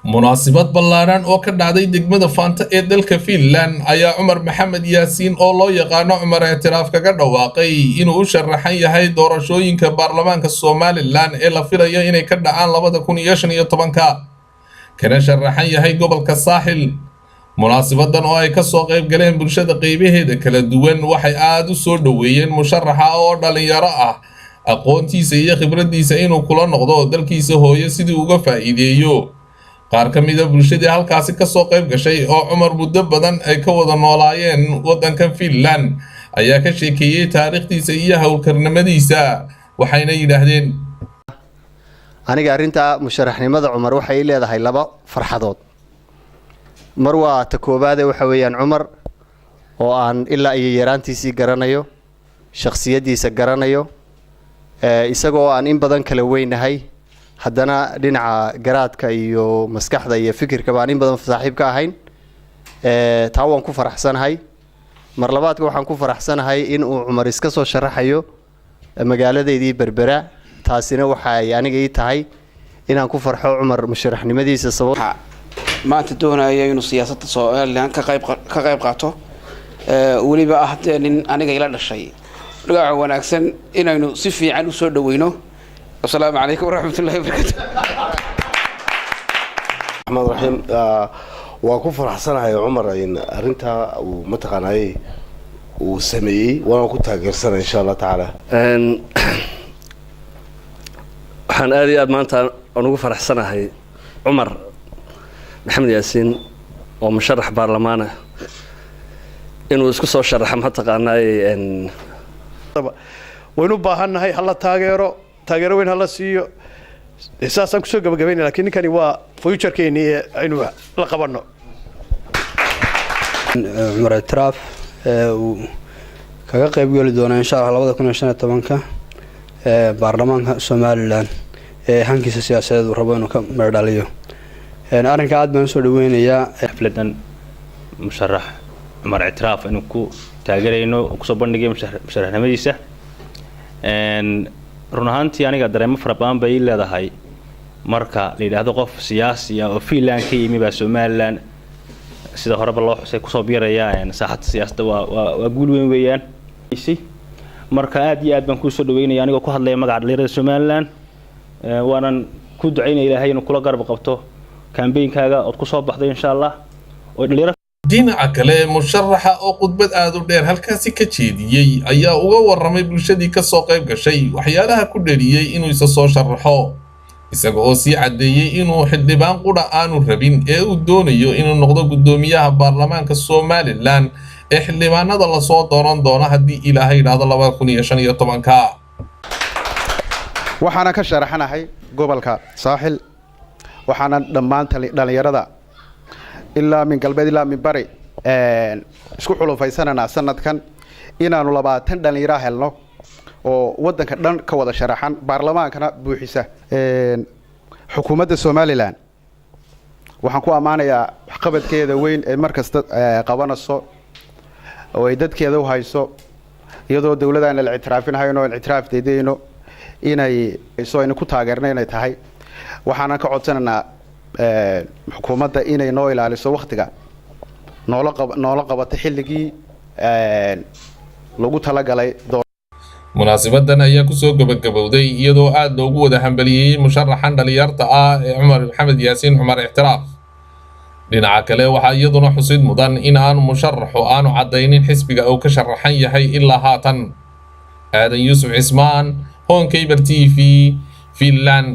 munaasabad ballaaran oo ka dhacday degmada Faanta ee dalka Finland ayaa Cumar Maxamed Yaasiin oo loo yaqaano Cumar Ictiraaf kaga dhawaaqay inuu u sharaxan yahay doorashooyinka baarlamaanka Somaliland ee la filayo inay ka dhacaan 2015 kana sharaxan yahay gobolka Saaxil. munaasabadan oo ay ka soo qayb galeen bulshada qaybaheeda kala duwan waxay aad u soo dhaweeyeen musharaxa oo dhalinyaro ah aqoontiisa iyo khibradiisa inuu kula noqdo dalkiisa hooyo sidii uga faa'iideeyo. qaar ka mid ah bulshadii halkaasi ka soo qayb gashay oo Cumar muddo badan ay ka wada noolaayeen wadankan Finland ayaa ka sheekeeyay taariikhdiisa iyo hawlkarnimadiisa waxayna yiraahdeen aniga arinta musharaxnimada Cumar waxay leedahay laba farxadood. mar waa ta koobaad waxa weeyaan Cumar oo aan ilaa ay yaraantiisii garanayo shakhsiyadiisa garanayo isagoo aan in badan kala weynahay haddana dhinaca garaadka iyo maskaxda iyo fikirka baan in badan saaxiib ka ahayn taa waan ku faraxsanahay. mar labaadka waxaan ku faraxsanahay in uu Cumar iska soo sharaxayo magaaladeedii Berbera taasina waxay aniga ii tahay inaan ku farxo Cumar musharaxnimadiisa sabab maanta doonaya inuu siyaasadda Soomaaliland ka qayb qaato waliba ah nin aniga ila dhashay dhawac wanaagsan inaynu si fiican u soo dhaweyno. السلام عليكم ورحمة الله وبركاته. الرحمن الرحيم وكفر حسنا يا عمر إن أرنتها ومتقنعي وسمي وأنا كنت هجرسنا إن شاء الله تعالى. حن آدي أدمانتا أنا كفر حسنا هاي عمر محمد ياسين ومشرح برلمانه إنه يسكت شرح متقنعي إن وينو باهنا هاي حلا taageero weyn hala siiyo isaasan ku soo gabagabeynaa laakiin ninkani waa future keeni aynu la qabano. Cumar Ictiraaf uu kaga qayb gali doona insha Allah 2015 baarlamaanka Somaliland hankiisa siyaasadeed uu rabo inuu ka meerdhaliyo. arrinka aad baan soo dhaweynayaa xafladan musharax Cumar Ictiraaf inuu ku taageerayno ku soo bandhigay musharaxnimadiisa run ahaantii aniga dareemo fara badan bay leedahay marka la yiraahdo qof siyaasi ah oo Finland ka yimi baa Somaliland sida horeba loo xusay ku soo biiraya saaxadda siyaasadda waa guul weyn weeyaan marka aad iyo aad baan ku soo dhaweynaya aniga ku hadlaya magaca dhalinyarada Somaliland waanan ku duceynaa Ilaahay inuu kula garab qabto campaign-kaaga oo ku soo baxday insha Allah oo dhalinyarada dhinaca kale musharaxa oo khudbad aad u dheer halkaasi ka jeediyay ayaa uga waramay bulshadii ka soo qayb gashay waxyaalaha ku dhaliyay inuu isa soo sharaxo isaga oo sii cadeeyay inuu xildhibaan qura aanu rabin ee uu doonayo inuu noqdo gudoomiyaha baarlamaanka Somaliland ee xildhibaanada la soo dooran doona haddii Ilaahay yiraahdo 2015 waxaana ka sharaxanahay gobolka Saaxil waxaana dhammaan dhalinyarada ilaa min galbeed ilaa min bari isku xulufaysanana sanadkan inaanu 20 dhalinyaro helno oo wadanka dhan ka wada sharaxan baarlamaankana buuxisa xukuumadda Somaliland waxaan ku amaanayaa waxqabadkeeda weyn ee markasta qabanayso oo ay dadkeeda u hayso iyadoo dawladana la ictiraafinayo oo ictiraaf deedeyno inay soo in ku taageernay inay tahay waxaan ka codsananaa xukuumadda inay noo ilaaliso waqtiga noola qabato xilligii lagu talagalay. munaasabadan ayaa ku soo gabagabowday iyadoo aad loogu wada hambaliyay musharaxan dhalinyarta ah ee Cumar Maxamed Yaasiin Cumar Ictiraaf. dhinaca kale waxaa iyaduna xusid mudan in aanu musharaxu aanu cadaynin xisbiga uu ka sharaxan yahay ilaa haatan. aadan Yuusuf Cismaan Hon Cable TV Finland.